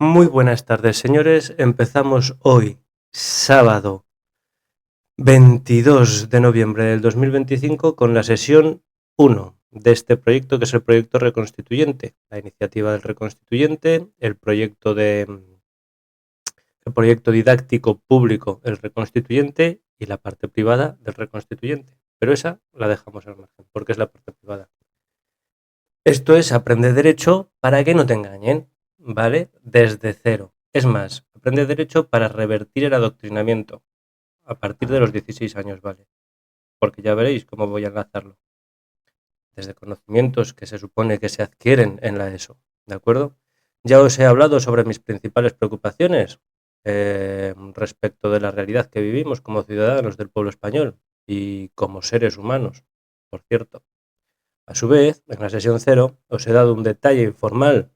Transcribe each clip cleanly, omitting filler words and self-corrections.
Muy buenas tardes, señores. Empezamos hoy, sábado 22 de noviembre del 2025, con la sesión 1 de este proyecto, que es el proyecto Reconstituyente, la iniciativa del Reconstituyente, el proyecto didáctico público El Reconstituyente y la parte privada del Reconstituyente. Pero esa la dejamos al margen, porque es la parte privada. Esto es aprender derecho para que no te engañen, ¿vale? Desde cero. Es más, aprende derecho para revertir el adoctrinamiento a partir de los 16 años, ¿vale? Porque ya veréis cómo voy a enlazarlo. Desde conocimientos que se supone que se adquieren en la ESO, ¿de acuerdo? Ya os he hablado sobre mis principales preocupaciones respecto de la realidad que vivimos como ciudadanos del pueblo español y como seres humanos, por cierto. A su vez, en la sesión 0 os he dado un detalle informal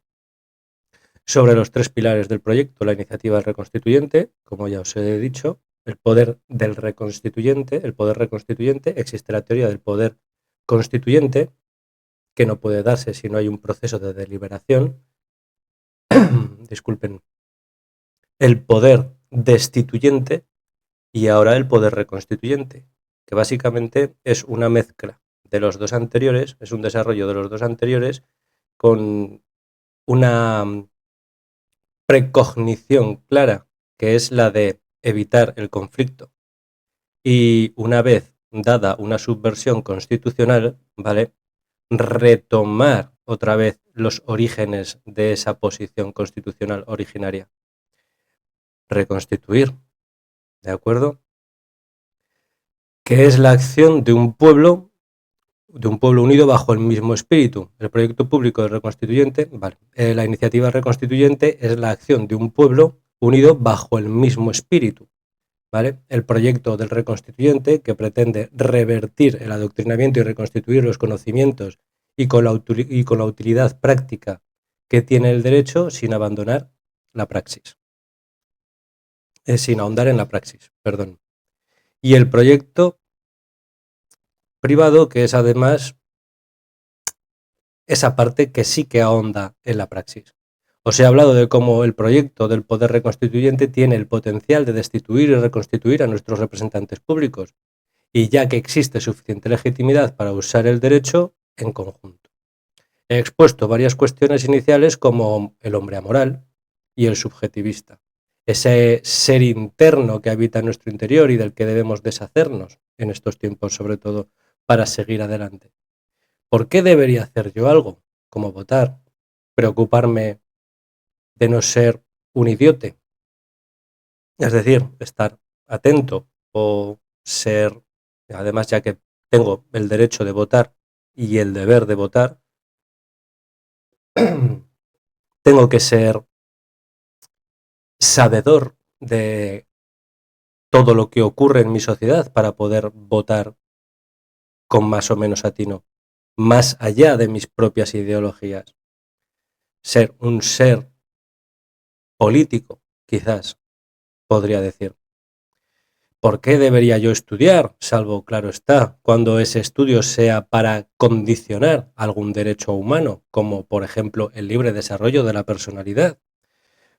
sobre los tres pilares del proyecto: la iniciativa del reconstituyente, como ya os he dicho, el poder del reconstituyente, el poder reconstituyente. Existe la teoría del poder constituyente, que no puede darse si no hay un proceso de deliberación. Disculpen. El poder destituyente y ahora el poder reconstituyente, que básicamente es una mezcla de los dos anteriores, es un desarrollo de los dos anteriores con una precognición clara, que es la de evitar el conflicto. Y una vez dada una subversión constitucional, ¿vale? Retomar otra vez los orígenes de esa posición constitucional originaria. Reconstituir, ¿de acuerdo? Que es la acción de un pueblo unido bajo el mismo espíritu. El proyecto público del reconstituyente, vale, la iniciativa reconstituyente es la acción de un pueblo unido bajo el mismo espíritu, ¿vale? El proyecto del reconstituyente, que pretende revertir el adoctrinamiento y reconstituir los conocimientos y con la utilidad práctica que tiene el derecho sin abandonar la praxis. Sin ahondar en la praxis, perdón. Y el proyecto privado, que es además esa parte que sí que ahonda en la praxis. Os he hablado de cómo el proyecto del poder reconstituyente tiene el potencial de destituir y reconstituir a nuestros representantes públicos, y ya que existe suficiente legitimidad para usar el derecho en conjunto. He expuesto varias cuestiones iniciales como el hombre amoral y el subjetivista, ese ser interno que habita en nuestro interior y del que debemos deshacernos en estos tiempos, sobre todo para seguir adelante. ¿Por qué debería hacer yo algo, como votar, preocuparme de no ser un idiote? Es decir, estar atento o ser, además, ya que tengo el derecho de votar y el deber de votar, tengo que ser sabedor de todo lo que ocurre en mi sociedad para poder votar con más o menos atino, más allá de mis propias ideologías. Ser un ser político, quizás, podría decir. ¿Por qué debería yo estudiar? Salvo, claro está, cuando ese estudio sea para condicionar algún derecho humano, como por ejemplo el libre desarrollo de la personalidad.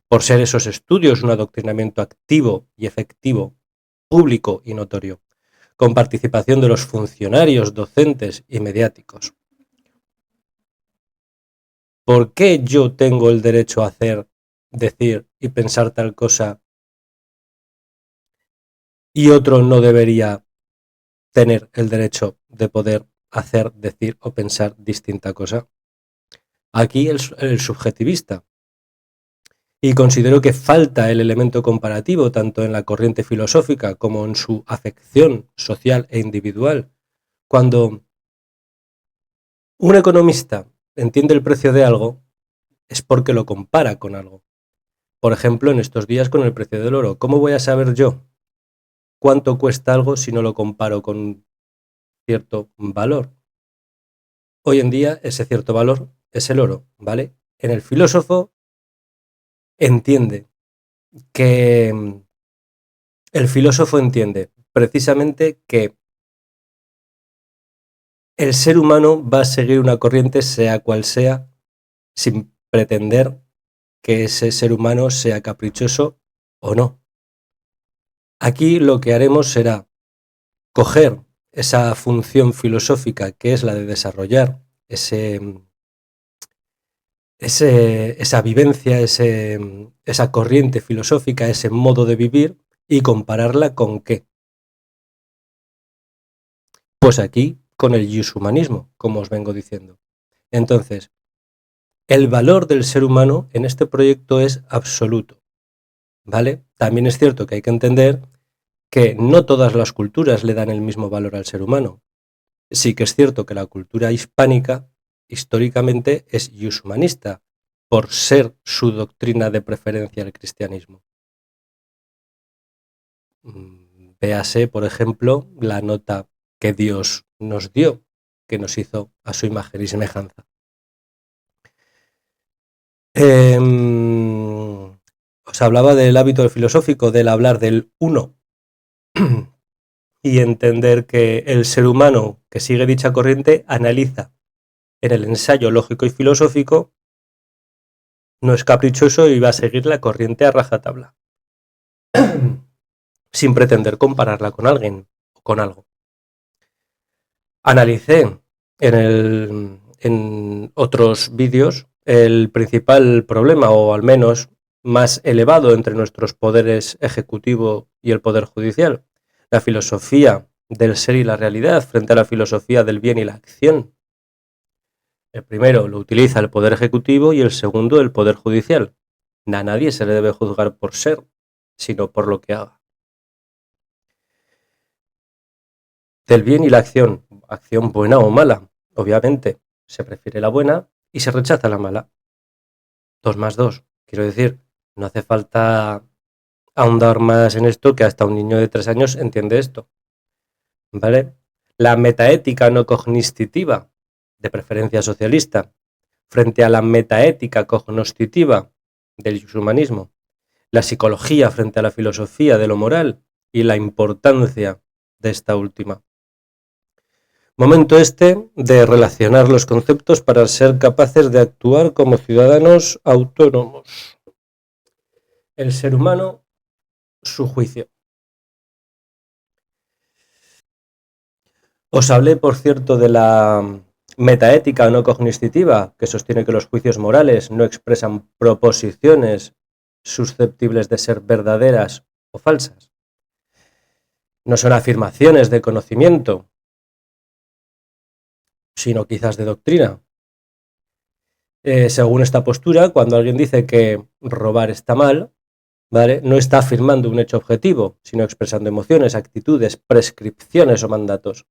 Por ser esos estudios un adoctrinamiento activo y efectivo, público y notorio, con participación de los funcionarios, docentes y mediáticos. ¿Por qué yo tengo el derecho a hacer, decir y pensar tal cosa y otro no debería tener el derecho de poder hacer, decir o pensar distinta cosa? Aquí el subjetivista. Y considero que falta el elemento comparativo tanto en la corriente filosófica como en su afección social e individual. Cuando un economista entiende el precio de algo, es porque lo compara con algo. Por ejemplo, en estos días con el precio del oro. ¿Cómo voy a saber yo cuánto cuesta algo si no lo comparo con cierto valor? Hoy en día ese cierto valor es el oro, ¿vale? En el filósofo entiende que el filósofo entiende precisamente que el ser humano va a seguir una corriente, sea cual sea, sin pretender que ese ser humano sea caprichoso o no. Aquí lo que haremos será coger esa función filosófica que es la de desarrollar esa vivencia, esa corriente filosófica, ese modo de vivir, y compararla ¿con qué? Pues aquí con el iushumanismo, como os vengo diciendo. Entonces, el valor del ser humano en este proyecto es absoluto, ¿vale? También es cierto que hay que entender que no todas las culturas le dan el mismo valor al ser humano. Sí que es cierto que la cultura hispánica históricamente es iushumanista, por ser su doctrina de preferencia el cristianismo. Véase, por ejemplo, la nota que Dios nos dio, que nos hizo a su imagen y semejanza. Os hablaba del hábito filosófico, del hablar del uno, y entender que el ser humano que sigue dicha corriente analiza en el ensayo lógico y filosófico, no es caprichoso y va a seguir la corriente a rajatabla, sin pretender compararla con alguien o con algo. Analicé en otros vídeos el principal problema, o al menos más elevado, entre nuestros poderes ejecutivo y el poder judicial: la filosofía del ser y la realidad frente a la filosofía del bien y la acción. El primero lo utiliza el poder ejecutivo y el segundo el poder judicial. A nadie se le debe juzgar por ser, sino por lo que haga. Del bien y la acción buena o mala. Obviamente, se prefiere la buena y se rechaza la mala. 2 más 2. Quiero decir, no hace falta ahondar más en esto, que hasta un niño de 3 años entiende esto, ¿vale? La metaética no cognitiva, de preferencia socialista, frente a la metaética cognoscitiva del humanismo. La psicología frente a la filosofía de lo moral y la importancia de esta última. Momento este de relacionar los conceptos para ser capaces de actuar como ciudadanos autónomos. El ser humano, su juicio. Os hablé, por cierto, de la metaética no cognitiva, que sostiene que los juicios morales no expresan proposiciones susceptibles de ser verdaderas o falsas. No son afirmaciones de conocimiento, sino quizás de doctrina. Según esta postura, cuando alguien dice que robar está mal, ¿vale?, no está afirmando un hecho objetivo, sino expresando emociones, actitudes, prescripciones o mandatos.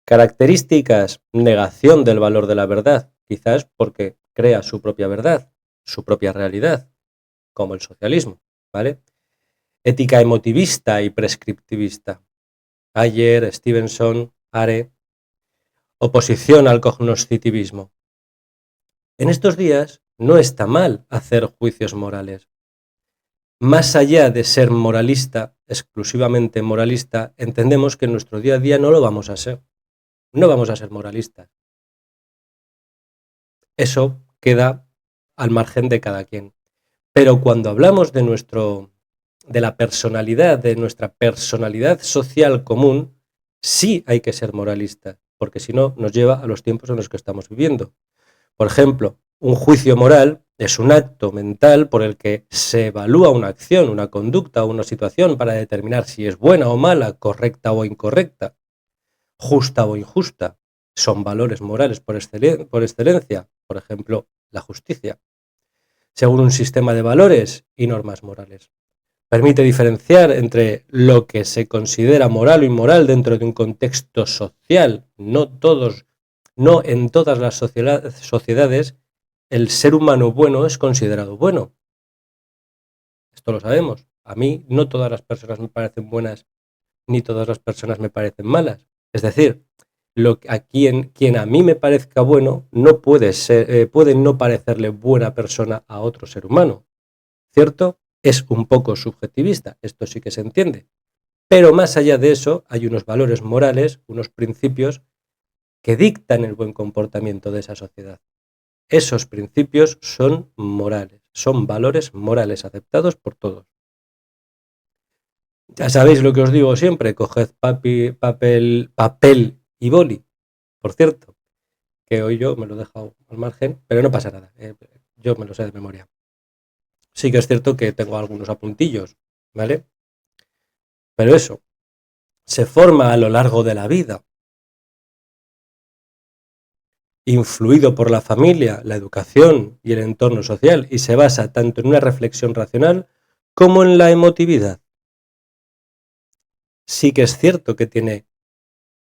Características: negación del valor de la verdad, quizás porque crea su propia verdad, su propia realidad, como el socialismo, ¿vale? Ética emotivista y prescriptivista. Ayer, Stevenson, Are. Oposición al cognoscitivismo. En estos días no está mal hacer juicios morales. Más allá de ser moralista, exclusivamente moralista, entendemos que en nuestro día a día no lo vamos a ser. No vamos a ser moralistas. Eso queda al margen de cada quien. Pero cuando hablamos de nuestra personalidad social común, sí hay que ser moralista, porque si no nos lleva a los tiempos en los que estamos viviendo. Por ejemplo, un juicio moral es un acto mental por el que se evalúa una acción, una conducta o una situación para determinar si es buena o mala, correcta o incorrecta, justa o injusta. Son valores morales por excelencia, por ejemplo, la justicia, según un sistema de valores y normas morales. Permite diferenciar entre lo que se considera moral o inmoral dentro de un contexto social. No en todas las sociedades el ser humano bueno es considerado bueno. Esto lo sabemos. A mí no todas las personas me parecen buenas, ni todas las personas me parecen malas. Es decir, quien a mí me parezca bueno no puede no parecerle buena persona a otro ser humano, ¿cierto? Es un poco subjetivista, esto sí que se entiende. Pero más allá de eso hay unos valores morales, unos principios que dictan el buen comportamiento de esa sociedad. esos principios son morales, son valores morales aceptados por todos. Ya sabéis lo que os digo siempre, coged papel y boli. Por cierto, que hoy yo me lo he dejado al margen, pero no pasa nada, yo me lo sé de memoria. Sí que es cierto que tengo algunos apuntillos, ¿vale? Pero eso, se forma a lo largo de la vida, influido por la familia, la educación y el entorno social, y se basa tanto en una reflexión racional como en la emotividad. Sí que es cierto que tiene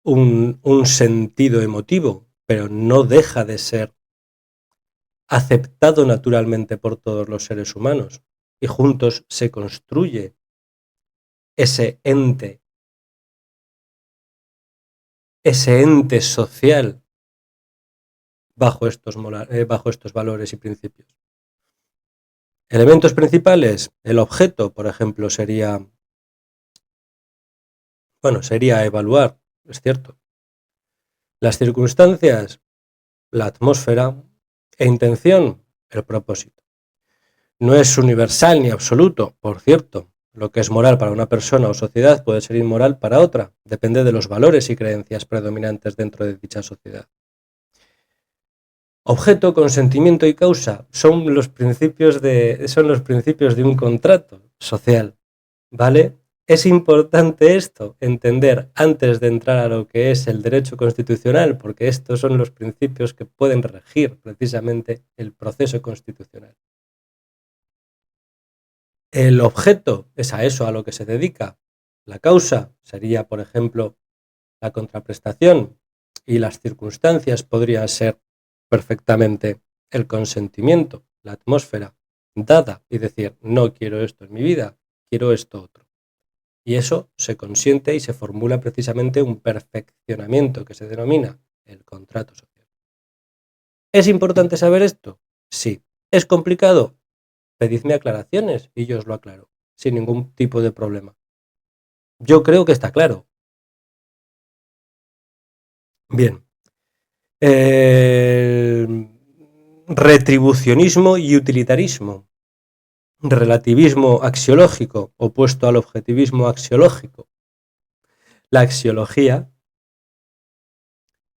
un sentido emotivo, pero no deja de ser aceptado naturalmente por todos los seres humanos, y juntos se construye ese ente social bajo estos valores y principios. Elementos principales, el objeto, por ejemplo, sería evaluar, es cierto, las circunstancias, la atmósfera e intención, el propósito. No es universal ni absoluto, por cierto. Lo que es moral para una persona o sociedad puede ser inmoral para otra, depende de los valores y creencias predominantes dentro de dicha sociedad. Objeto, consentimiento y causa son los principios de un contrato social, ¿vale? Es importante esto, entender antes de entrar a lo que es el derecho constitucional, porque estos son los principios que pueden regir precisamente el proceso constitucional. El objeto es a eso a lo que se dedica. La causa sería, por ejemplo, la contraprestación, y las circunstancias podrían ser perfectamente el consentimiento, la atmósfera dada, y decir, no quiero esto en mi vida, quiero esto otro. Y eso se consiente y se formula precisamente un perfeccionamiento que se denomina el contrato social. ¿Es importante saber esto? Sí. ¿Es complicado? Pedidme aclaraciones y yo os lo aclaro, sin ningún tipo de problema. Yo creo que está claro. Bien. Retribucionismo y utilitarismo. Relativismo axiológico, opuesto al objetivismo axiológico. La axiología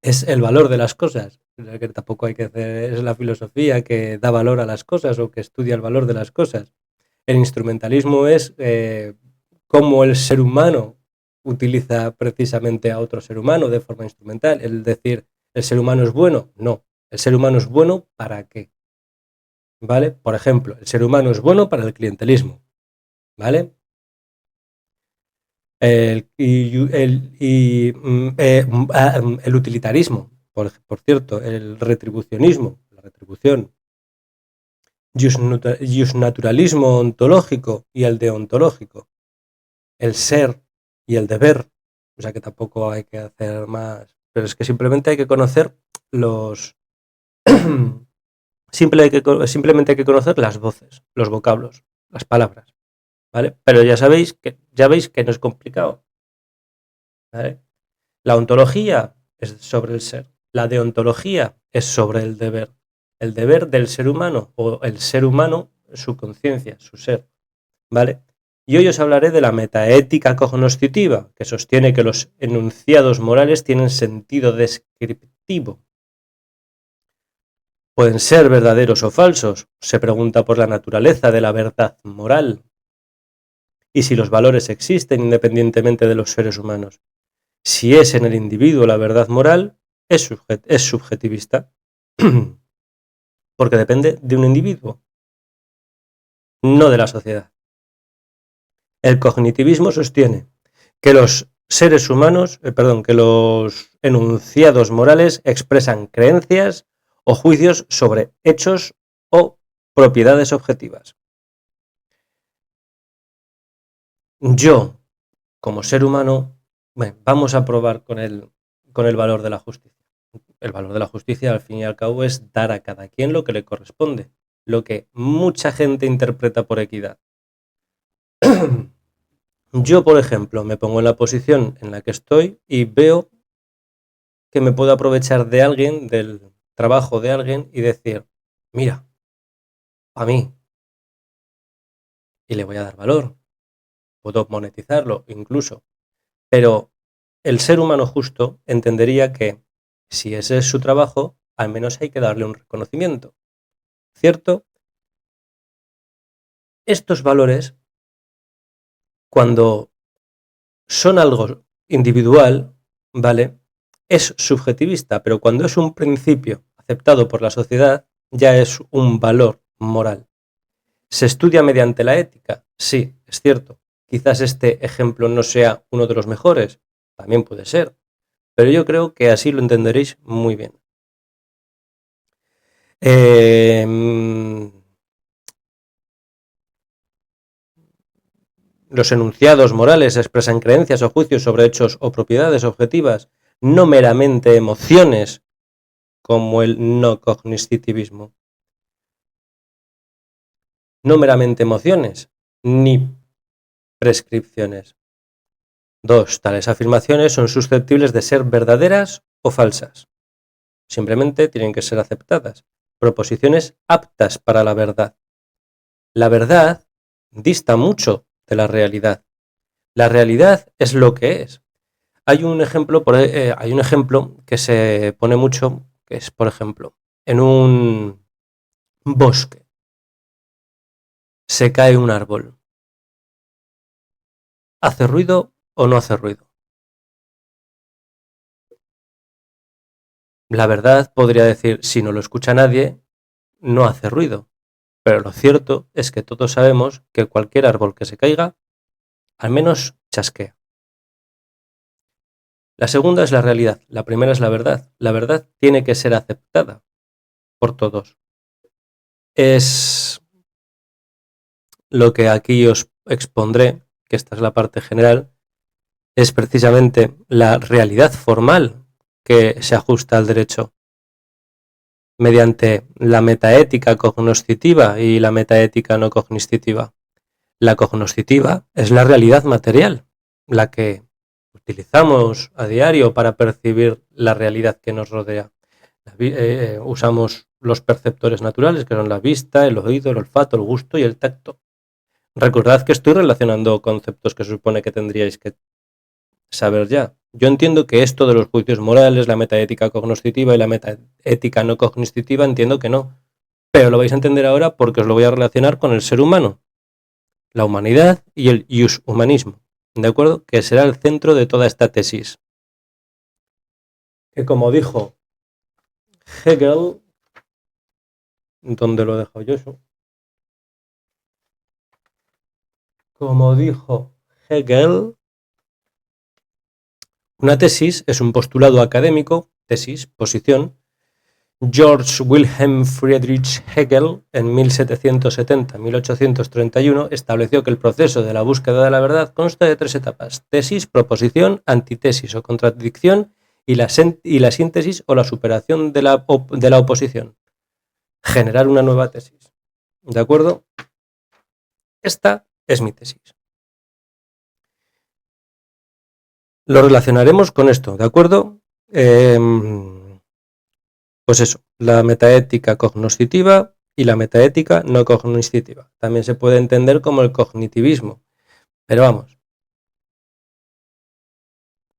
es el valor de las cosas, que tampoco hay que hacer, es la filosofía que da valor a las cosas o que estudia el valor de las cosas. El instrumentalismo es cómo el ser humano utiliza precisamente a otro ser humano de forma instrumental. El decir, ¿el ser humano es bueno? No. ¿El ser humano es bueno para qué? ¿Vale? Por ejemplo, el ser humano es bueno para el clientelismo, ¿vale? El utilitarismo, por cierto, el retribucionismo, la retribución, justnaturalismo ontológico y el deontológico, el ser y el deber, o sea que tampoco hay que hacer más, pero es que simplemente hay que conocer los... simplemente hay que conocer las voces, los vocablos, las palabras, ¿vale? Pero ya veis que no es complicado, ¿vale? La ontología es sobre el ser, la deontología es sobre el deber del ser humano, o el ser humano, su conciencia, su ser, ¿vale? Y hoy os hablaré de la metaética cognoscitiva, que sostiene que los enunciados morales tienen sentido descriptivo. Pueden ser verdaderos o falsos, se pregunta por la naturaleza de la verdad moral y si los valores existen independientemente de los seres humanos. Si es en el individuo la verdad moral, es subjetivista, porque depende de un individuo, no de la sociedad. El cognitivismo sostiene que los seres humanos, que los enunciados morales expresan creencias o juicios sobre hechos o propiedades objetivas. Yo, como ser humano, vamos a probar con el valor de la justicia. El valor de la justicia, al fin y al cabo, es dar a cada quien lo que le corresponde, lo que mucha gente interpreta por equidad. Yo, por ejemplo, me pongo en la posición en la que estoy y veo que me puedo aprovechar de alguien, del trabajo de alguien, y decir, mira, a mí, y le voy a dar valor, puedo monetizarlo incluso, pero el ser humano justo entendería que si ese es su trabajo, al menos hay que darle un reconocimiento, ¿cierto? Estos valores, cuando son algo individual, ¿vale? Es subjetivista, pero cuando es un principio aceptado por la sociedad, ya es un valor moral. ¿Se estudia mediante la ética? Sí, es cierto. Quizás este ejemplo no sea uno de los mejores, también puede ser, pero yo creo que así lo entenderéis muy bien. Los enunciados morales expresan creencias o juicios sobre hechos o propiedades objetivas, no meramente emociones, como el no cognitivismo. No meramente emociones, ni prescripciones. 2. Tales afirmaciones son susceptibles de ser verdaderas o falsas. Simplemente tienen que ser aceptadas. Proposiciones aptas para la verdad. La verdad dista mucho de la realidad. La realidad es lo que es. Hay un ejemplo que se pone mucho, que es, por ejemplo, en un bosque se cae un árbol. ¿Hace ruido o no hace ruido? La verdad podría decir, si no lo escucha nadie, no hace ruido. Pero lo cierto es que todos sabemos que cualquier árbol que se caiga, al menos chasquea. La segunda es la realidad, la primera es la verdad. La verdad tiene que ser aceptada por todos. Es lo que aquí os expondré, que esta es la parte general, es precisamente la realidad formal que se ajusta al derecho mediante la metaética cognoscitiva y la metaética no cognoscitiva. La cognoscitiva es la realidad material, la que utilizamos a diario para percibir la realidad que nos rodea. Usamos los perceptores naturales, que son la vista, el oído, el olfato, el gusto y el tacto. Recordad que estoy relacionando conceptos que se supone que tendríais que saber ya. Yo entiendo que esto de los juicios morales, la metaética cognoscitiva y la metaética no cognoscitiva, entiendo que no. Pero lo vais a entender ahora porque os lo voy a relacionar con el ser humano, la humanidad y el iushumanismo, ¿de acuerdo? Que será el centro de toda esta tesis. Que como dijo Hegel, ¿dónde lo he dejado yo eso? Como dijo Hegel, una tesis es un postulado académico, tesis, posición. George Wilhelm Friedrich Hegel, en 1770-1831, estableció que el proceso de la búsqueda de la verdad consta de 3 etapas: tesis, proposición, antítesis o contradicción y la síntesis o la superación de la oposición. Generar una nueva tesis. ¿De acuerdo? Esta es mi tesis. Lo relacionaremos con esto, ¿de acuerdo? Pues eso, la metaética cognoscitiva y la metaética no cognoscitiva. También se puede entender como el cognitivismo, pero vamos,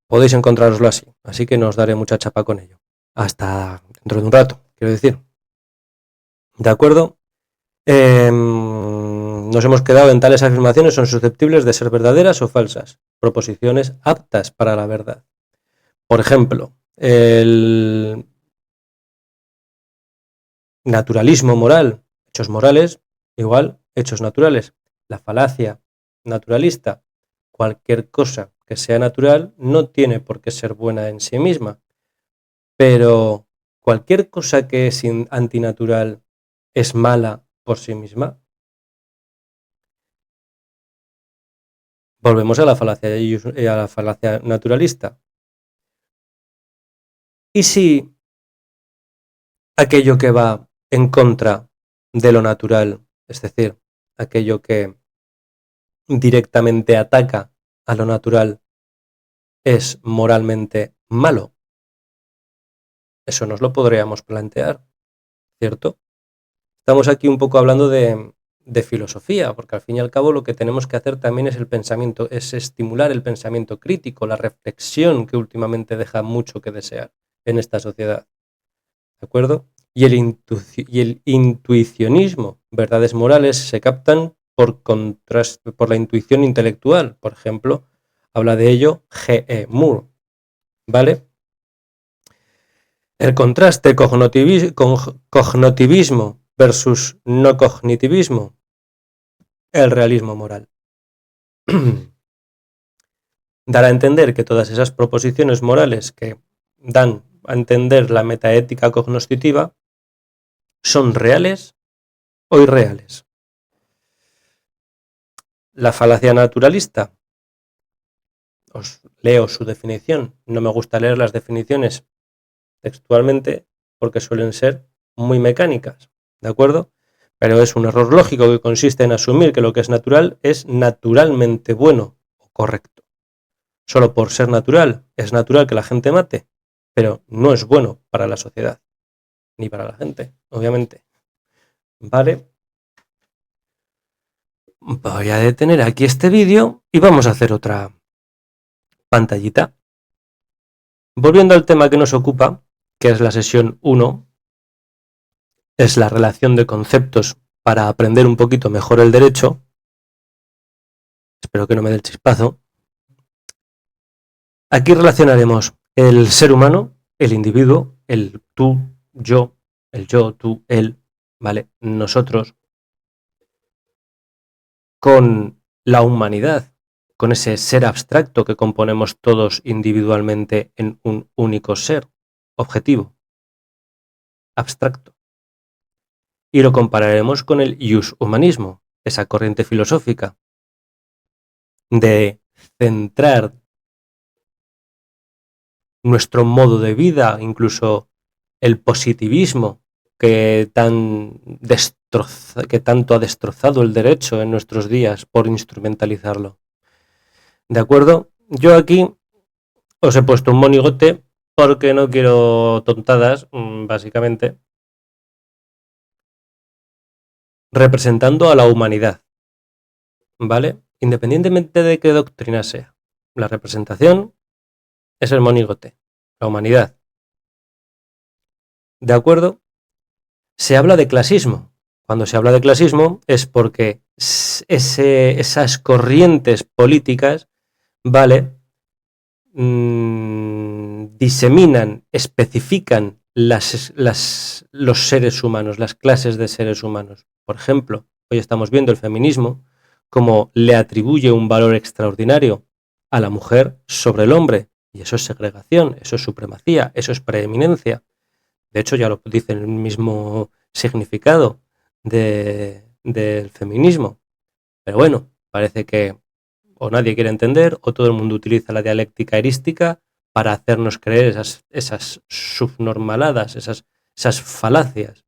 podéis encontraroslo así que no os daré mucha chapa con ello. Hasta dentro de un rato, quiero decir. ¿De acuerdo? Nos hemos quedado en tales afirmaciones son susceptibles de ser verdaderas o falsas, proposiciones aptas para la verdad. Por ejemplo, el naturalismo moral, hechos morales, igual hechos naturales. La falacia naturalista, cualquier cosa que sea natural no tiene por qué ser buena en sí misma, pero cualquier cosa que es antinatural es mala por sí misma. Volvemos a la falacia naturalista. ¿Y si aquello que va en contra de lo natural, es decir, aquello que directamente ataca a lo natural, es moralmente malo? Eso nos lo podríamos plantear, ¿cierto? Estamos aquí un poco hablando de filosofía, porque al fin y al cabo lo que tenemos que hacer también es el pensamiento, es estimular el pensamiento crítico, la reflexión que últimamente deja mucho que desear en esta sociedad, ¿de acuerdo? Y el intuicionismo, verdades morales, se captan por contraste, por la intuición intelectual. Por ejemplo, habla de ello G. E. Moore, ¿vale? El contraste cognitivismo versus no cognitivismo, el realismo moral. Dar a entender que todas esas proposiciones morales que dan a entender la metaética cognoscitiva son reales o irreales. La falacia naturalista. Os leo su definición. No me gusta leer las definiciones textualmente porque suelen ser muy mecánicas, ¿de acuerdo? Pero es un error lógico que consiste en asumir que lo que es natural es naturalmente bueno o correcto. Solo por ser natural es natural que la gente mate, pero no es bueno para la sociedad, ni para la gente, obviamente. ¿Vale? Voy a detener aquí este vídeo y vamos a hacer otra pantallita. Volviendo al tema que nos ocupa, que es la sesión 1, es la relación de conceptos para aprender un poquito mejor el derecho. Espero que no me dé el chispazo. Aquí relacionaremos el ser humano, el individuo, el tú, yo, el yo, tú, él, ¿vale? Nosotros, con la humanidad, con ese ser abstracto que componemos todos individualmente en un único ser, objetivo, abstracto. Y lo compararemos con el iushumanismo, esa corriente filosófica de centrar nuestro modo de vida, incluso el positivismo que tanto ha destrozado el derecho en nuestros días por instrumentalizarlo. ¿De acuerdo? Yo aquí os he puesto un monigote porque no quiero tontadas, básicamente, representando a la humanidad, ¿vale? Independientemente de qué doctrina sea. La representación es el monigote, la humanidad. ¿De acuerdo? Se habla de clasismo. Cuando se habla de clasismo es porque esas corrientes políticas, ¿vale? Diseminan, especifican los seres humanos, las clases de seres humanos. Por ejemplo, hoy estamos viendo el feminismo como le atribuye un valor extraordinario a la mujer sobre el hombre. Y eso es segregación, eso es supremacía, eso es preeminencia. De hecho, ya lo dice el mismo significado del feminismo. Pero bueno, parece que o nadie quiere entender o todo el mundo utiliza la dialéctica erística para hacernos creer esas subnormaladas, esas falacias.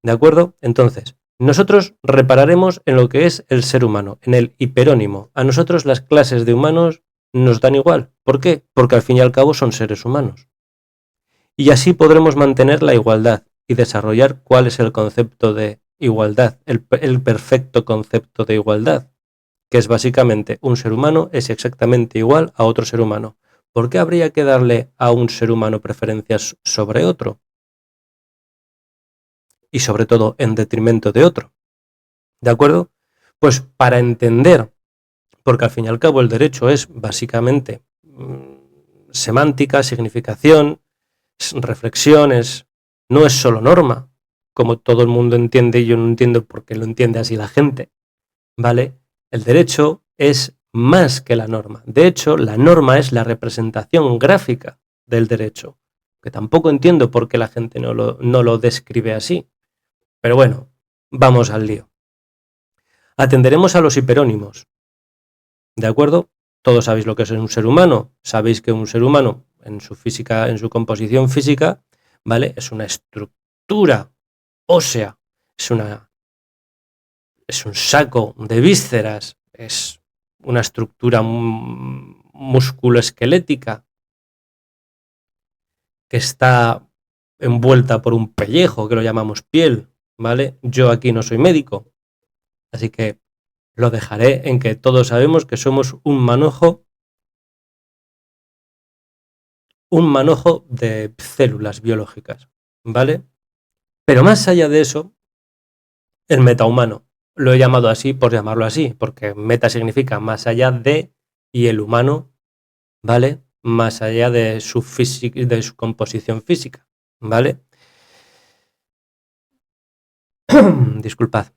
¿De acuerdo? Entonces, nosotros repararemos en lo que es el ser humano, en el hiperónimo. A nosotros las clases de humanos nos dan igual. ¿Por qué? Porque al fin y al cabo son seres humanos. Y así podremos mantener la igualdad y desarrollar cuál es el concepto de igualdad, el perfecto concepto de igualdad, que es básicamente un ser humano es exactamente igual a otro ser humano. ¿Por qué habría que darle a un ser humano preferencias sobre otro? Y sobre todo en detrimento de otro. ¿De acuerdo? Pues para entender, porque al fin y al cabo el derecho es básicamente semántica, significación, reflexiones, no es solo norma, como todo el mundo entiende y yo no entiendo por qué lo entiende así la gente, ¿vale? El derecho es más que la norma. De hecho, la norma es la representación gráfica del derecho, que tampoco entiendo por qué la gente no lo describe así. Pero bueno, vamos al lío. Atenderemos a los hiperónimos, ¿de acuerdo? Todos sabéis lo que es un ser humano. Sabéis que un ser humano, en su física, en su composición física, ¿vale? Es una estructura ósea, es un saco de vísceras, es una estructura musculoesquelética que está envuelta por un pellejo, que lo llamamos piel, ¿vale? Yo aquí no soy médico, así que lo dejaré en que todos sabemos que somos un manojo de células biológicas, ¿vale? Pero más allá de eso, el metahumano, lo he llamado así por llamarlo así, porque meta significa más allá de, y el humano, ¿vale? Más allá de su composición física, ¿vale? Disculpad.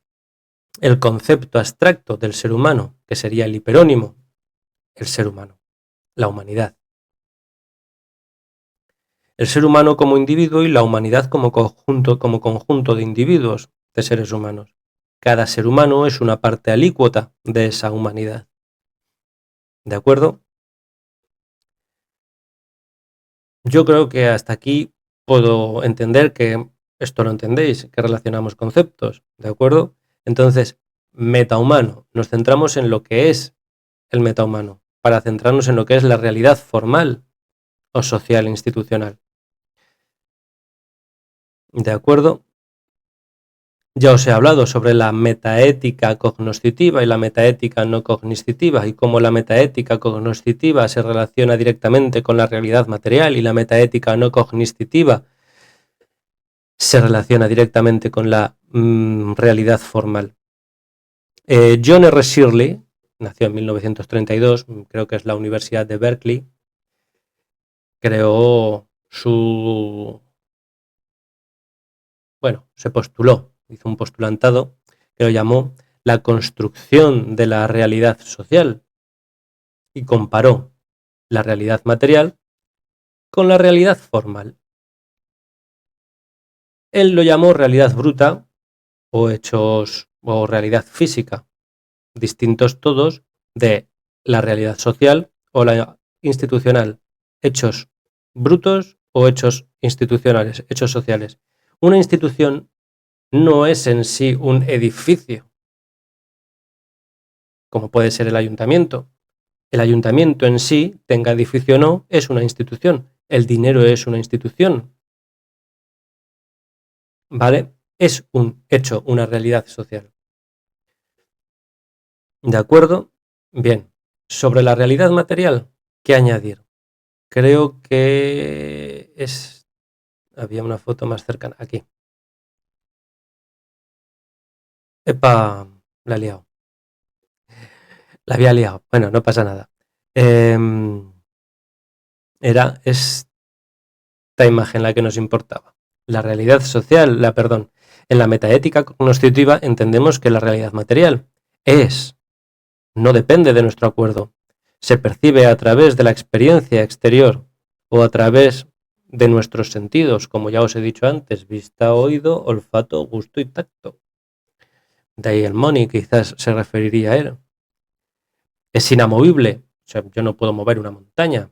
El concepto abstracto del ser humano, que sería el hiperónimo, el ser humano, la humanidad. El ser humano como individuo y la humanidad como conjunto de individuos, de seres humanos. Cada ser humano es una parte alícuota de esa humanidad. ¿De acuerdo? Yo creo que hasta aquí puedo entender que esto lo entendéis, que relacionamos conceptos, ¿de acuerdo? Entonces, metahumano, nos centramos en lo que es el metahumano, para centrarnos en lo que es la realidad formal o social e institucional. ¿De acuerdo? Ya os he hablado sobre la metaética cognoscitiva y la metaética no cognoscitiva y cómo la metaética cognoscitiva se relaciona directamente con la realidad material y la metaética no cognoscitiva se relaciona directamente con la realidad formal. John R. Searle nació en 1932, creo que es la Universidad de Berkeley, creó se postuló, hizo un postulantado que lo llamó la construcción de la realidad social y comparó la realidad material con la realidad formal. Él lo llamó realidad bruta o hechos o realidad física, distintos todos de la realidad social o la institucional, hechos brutos o hechos institucionales, hechos sociales. Una institución no es en sí un edificio, como puede ser el ayuntamiento. El ayuntamiento en sí, tenga edificio o no, es una institución. El dinero es una institución. ¿Vale? Es un hecho, una realidad social. ¿De acuerdo? Bien. Sobre la realidad material, ¿qué añadir? Creo que había una foto más cercana. Aquí. Epa, la he liado. La había liado. Bueno, no pasa nada. Era esta imagen la que nos importaba. La realidad social, en la metaética cognoscitiva entendemos que la realidad material no depende de nuestro acuerdo. Se percibe a través de la experiencia exterior o a través de nuestros sentidos, como ya os he dicho antes, vista, oído, olfato, gusto y tacto. De ahí el money, quizás se referiría a él. Es inamovible. O sea, yo no puedo mover una montaña.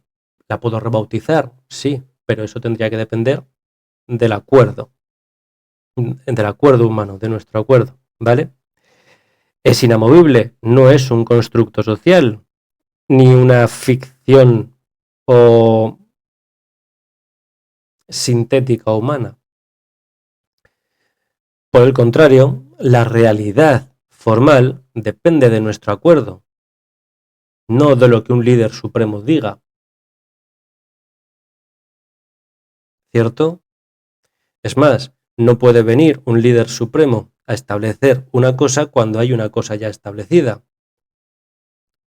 ¿La puedo rebautizar? Sí, pero eso tendría que depender del acuerdo humano, de nuestro acuerdo, ¿vale? Es inamovible, no es un constructo social, ni una ficción o sintética humana. Por el contrario, la realidad formal depende de nuestro acuerdo, no de lo que un líder supremo diga, ¿cierto? Es más, no puede venir un líder supremo a establecer una cosa cuando hay una cosa ya establecida.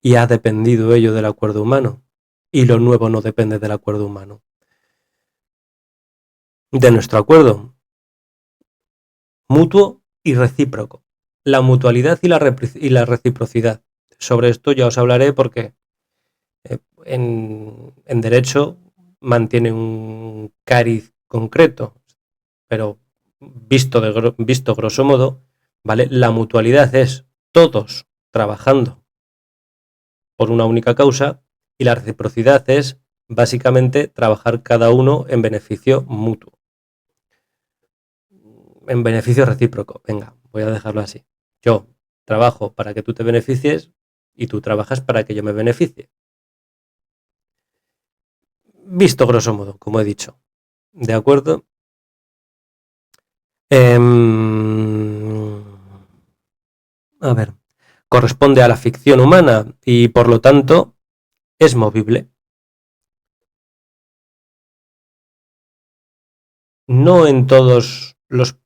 Y ha dependido ello del acuerdo humano. Y lo nuevo no depende del acuerdo humano. De nuestro acuerdo mutuo y recíproco. La mutualidad y la reciprocidad. Sobre esto ya os hablaré porque en derecho mantiene un cariz concreto, pero visto grosso modo, ¿vale? La mutualidad es todos trabajando por una única causa y la reciprocidad es básicamente trabajar cada uno en beneficio mutuo, en beneficio recíproco. Venga, voy a dejarlo así. Yo trabajo para que tú te beneficies y tú trabajas para que yo me beneficie. Visto grosso modo, como he dicho. ¿De acuerdo? A ver, corresponde a la ficción humana y por lo tanto es movible. No en todos los,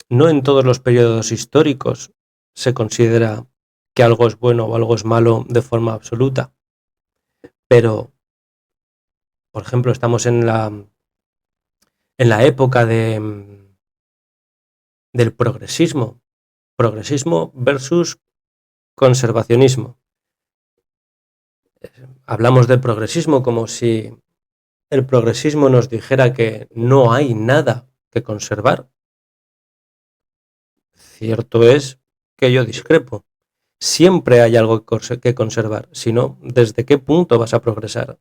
no en todos los periodos históricos se considera que algo es bueno o algo es malo de forma absoluta, pero, por ejemplo, estamos en la época del progresismo versus conservacionismo. Hablamos del progresismo como si el progresismo nos dijera que no hay nada que conservar. Cierto es que yo discrepo. Siempre hay algo que conservar, si no, ¿desde qué punto vas a progresar?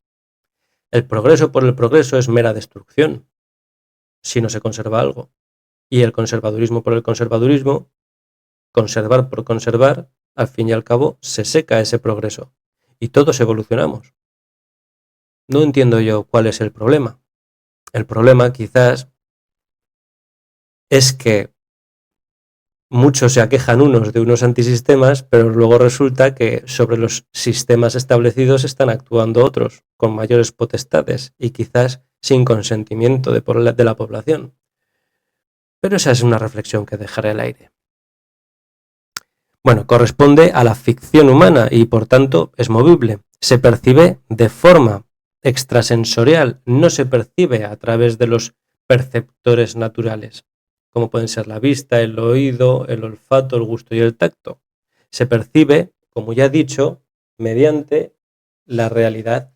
El progreso por el progreso es mera destrucción, si no se conserva algo. Y el conservadurismo por el conservadurismo, conservar por conservar, al fin y al cabo, se seca ese progreso. Y todos evolucionamos. No entiendo yo cuál es el problema. El problema quizás es que muchos se aquejan unos de unos antisistemas, pero luego resulta que sobre los sistemas establecidos están actuando otros, con mayores potestades y quizás sin consentimiento de la población. Pero esa es una reflexión que dejaré al aire. Bueno, corresponde a la ficción humana y por tanto es movible. Se percibe de forma extrasensorial, no se percibe a través de los perceptores naturales, como pueden ser la vista, el oído, el olfato, el gusto y el tacto. Se percibe, como ya he dicho, mediante la realidad,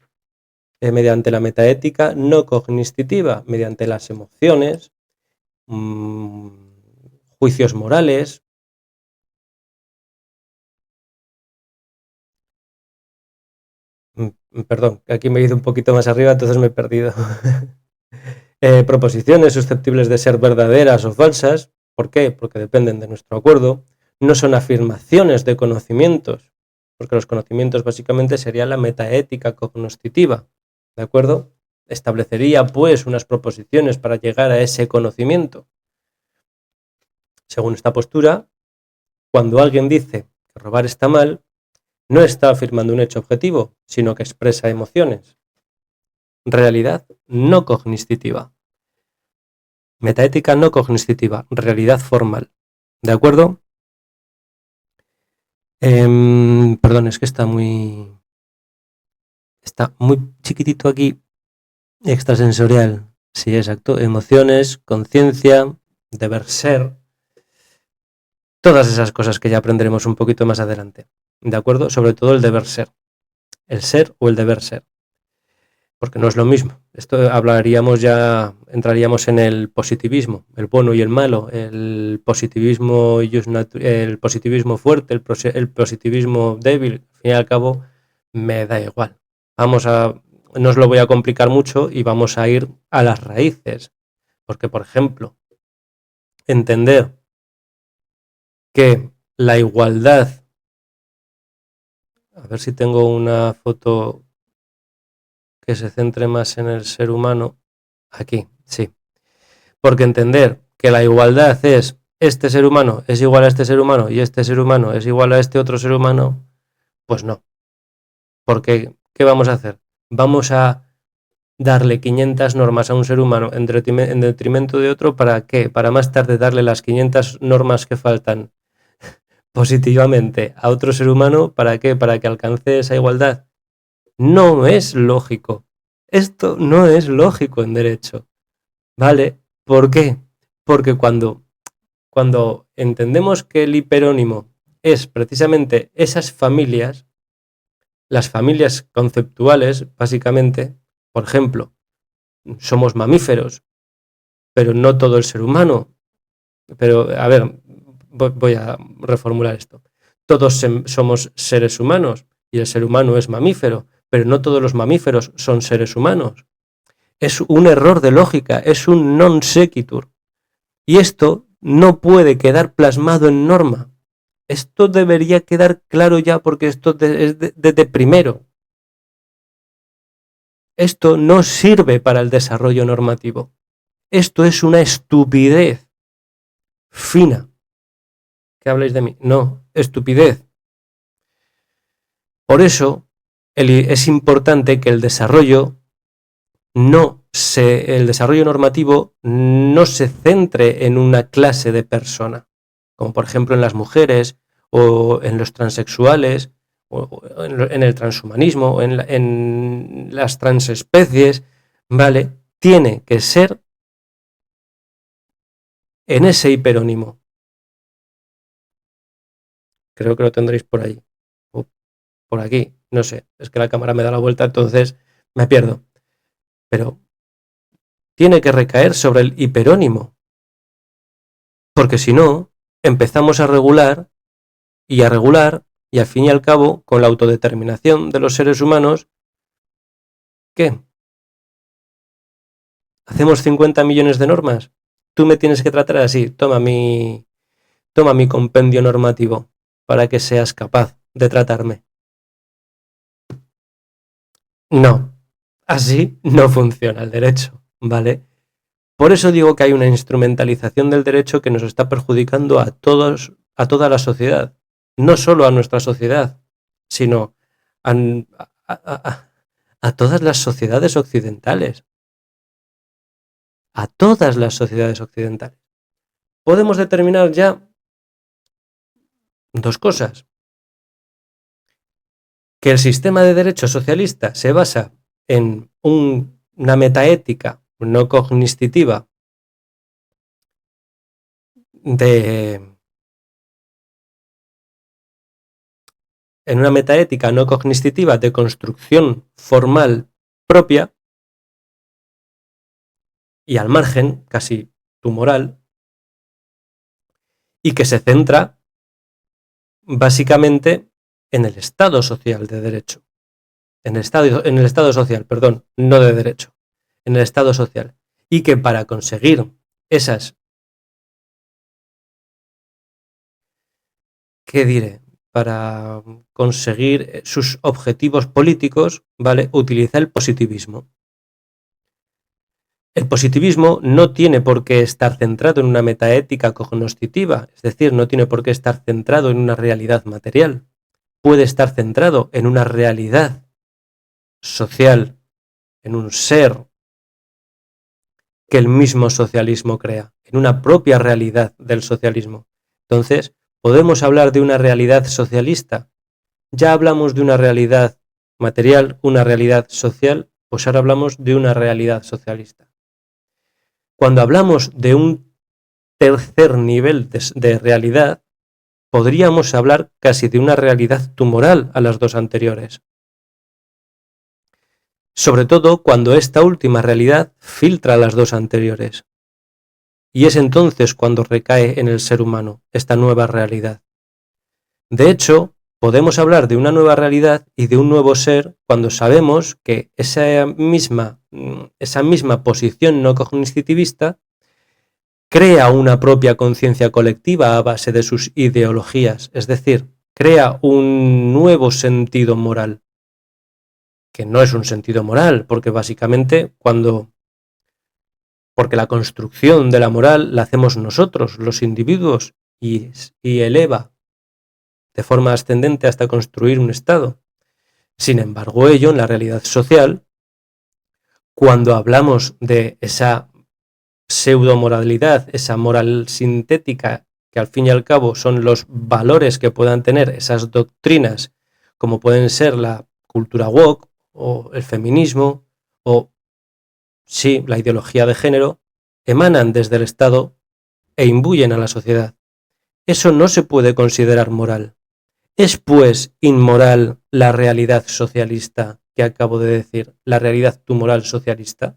mediante la metaética no cognitiva, mediante las emociones, juicios morales. Perdón, aquí me he ido un poquito más arriba, entonces me he perdido. Proposiciones susceptibles de ser verdaderas o falsas. ¿Por qué? Porque dependen de nuestro acuerdo. No son afirmaciones de conocimientos, porque los conocimientos básicamente sería la metaética cognoscitiva, ¿de acuerdo? Establecería pues unas proposiciones para llegar a ese conocimiento. Según esta postura, cuando alguien dice que robar está mal, no está afirmando un hecho objetivo, sino que expresa emociones. Realidad no cognitiva. Metaética no cognitiva, realidad formal. ¿De acuerdo? Perdón, es que está muy chiquitito aquí. Extrasensorial. Sí, exacto. Emociones, conciencia, deber ser. Todas esas cosas que ya aprenderemos un poquito más adelante. ¿De acuerdo? Sobre todo el deber ser. El ser o el deber ser. Porque no es lo mismo. Esto entraríamos en el positivismo, el bueno y el malo, el positivismo fuerte, el positivismo débil. Al fin y al cabo, me da igual. No os lo voy a complicar mucho y vamos a ir a las raíces. Porque, por ejemplo, entender que la igualdad, a ver si tengo una foto que se centre más en el ser humano. Aquí, sí. Porque entender que la igualdad es este ser humano es igual a este ser humano y este ser humano es igual a este otro ser humano, pues no. Porque, ¿qué vamos a hacer? Vamos a darle 500 normas a un ser humano en detrimento de otro, ¿para qué? Para más tarde darle las 500 normas que faltan positivamente a otro ser humano, ¿para qué? Para que alcance esa igualdad. No es lógico. Esto no es lógico en derecho. ¿Vale? ¿Por qué? Porque cuando entendemos que el hiperónimo es precisamente esas familias, las familias conceptuales, básicamente, por ejemplo, somos mamíferos, pero no todo el ser humano. Pero, a ver, voy a reformular esto. Todos somos seres humanos y el ser humano es mamífero, pero no todos los mamíferos son seres humanos. Es un error de lógica, es un non sequitur. Y esto no puede quedar plasmado en norma. Esto debería quedar claro ya porque esto es de primero. Esto no sirve para el desarrollo normativo. Esto es una estupidez. fina. ¿Qué habláis de mí? No, estupidez. Por eso es importante que el desarrollo normativo no se centre en una clase de persona, como por ejemplo en las mujeres o en los transexuales o en el transhumanismo o en las transespecies, ¿vale? Tiene que ser en ese hiperónimo. Creo que lo tendréis por ahí o por aquí, no sé, es que la cámara me da la vuelta, entonces me pierdo, pero tiene que recaer sobre el hiperónimo, porque si no, empezamos a regular y al fin y al cabo, con la autodeterminación de los seres humanos, ¿qué? ¿Hacemos 50 millones de normas? Tú me tienes que tratar así, toma mi compendio normativo para que seas capaz de tratarme. No, así no funciona el derecho, ¿vale? Por eso digo que hay una instrumentalización del derecho que nos está perjudicando a toda la sociedad. No solo a nuestra sociedad, sino a, a todas las sociedades occidentales. A todas las sociedades occidentales. Podemos determinar ya dos cosas. Que el sistema de derecho socialista se basa en una metaética no cognitiva en una metaética no cognitiva de construcción formal propia y al margen, casi tumoral, y que se centra básicamente en el Estado social de derecho. En el Estado social, perdón, no de derecho, en el Estado social. Y que para conseguir esas, ¿qué diré? Para conseguir sus objetivos políticos, ¿vale? Utiliza el positivismo. El positivismo no tiene por qué estar centrado en una metaética cognoscitiva, es decir, no tiene por qué estar centrado en una realidad material. Puede estar centrado en una realidad social, en un ser que el mismo socialismo crea, en una propia realidad del socialismo. Entonces, ¿podemos hablar de una realidad socialista? Ya hablamos de una realidad material, una realidad social, pues ahora hablamos de una realidad socialista. Cuando hablamos de un tercer nivel de realidad, podríamos hablar casi de una realidad tumoral a las dos anteriores. Sobre todo cuando esta última realidad filtra las dos anteriores. Y es entonces cuando recae en el ser humano esta nueva realidad. De hecho, podemos hablar de una nueva realidad y de un nuevo ser cuando sabemos que esa misma posición no cognitivista crea una propia conciencia colectiva a base de sus ideologías, es decir, crea un nuevo sentido moral, que no es un sentido moral, porque básicamente porque la construcción de la moral la hacemos nosotros, los individuos, y eleva de forma ascendente hasta construir un Estado. Sin embargo, ello en la realidad social, cuando hablamos de esa pseudomoralidad, esa moral sintética, que al fin y al cabo son los valores que puedan tener esas doctrinas, como pueden ser la cultura woke o el feminismo o, sí, la ideología de género, emanan desde el Estado e imbuyen a la sociedad. Eso no se puede considerar moral. ¿Es pues inmoral la realidad socialista que acabo de decir, la realidad tumoral socialista?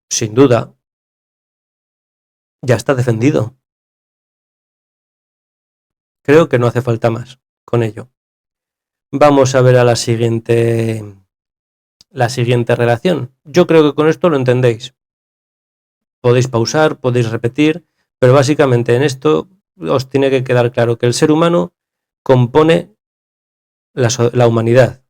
Sin duda, ya está defendido. Creo que no hace falta más con ello. Vamos a ver a la siguiente relación. Yo creo que con esto lo entendéis. Podéis pausar, podéis repetir, pero básicamente en esto os tiene que quedar claro que el ser humano compone la humanidad.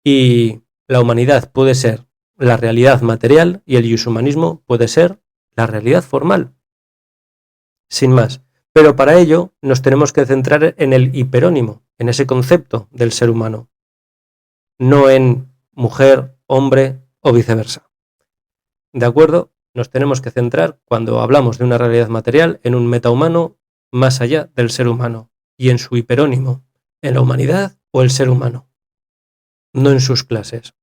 Y la humanidad puede ser la realidad material y el iushumanismo puede ser la realidad formal. sin más. Pero para ello nos tenemos que centrar en el hiperónimo, en ese concepto del ser humano, no en mujer, hombre o viceversa. ¿De acuerdo? Nos tenemos que centrar, cuando hablamos de una realidad material, en un metahumano más allá del ser humano y en su hiperónimo, en la humanidad o el ser humano, no en sus clases.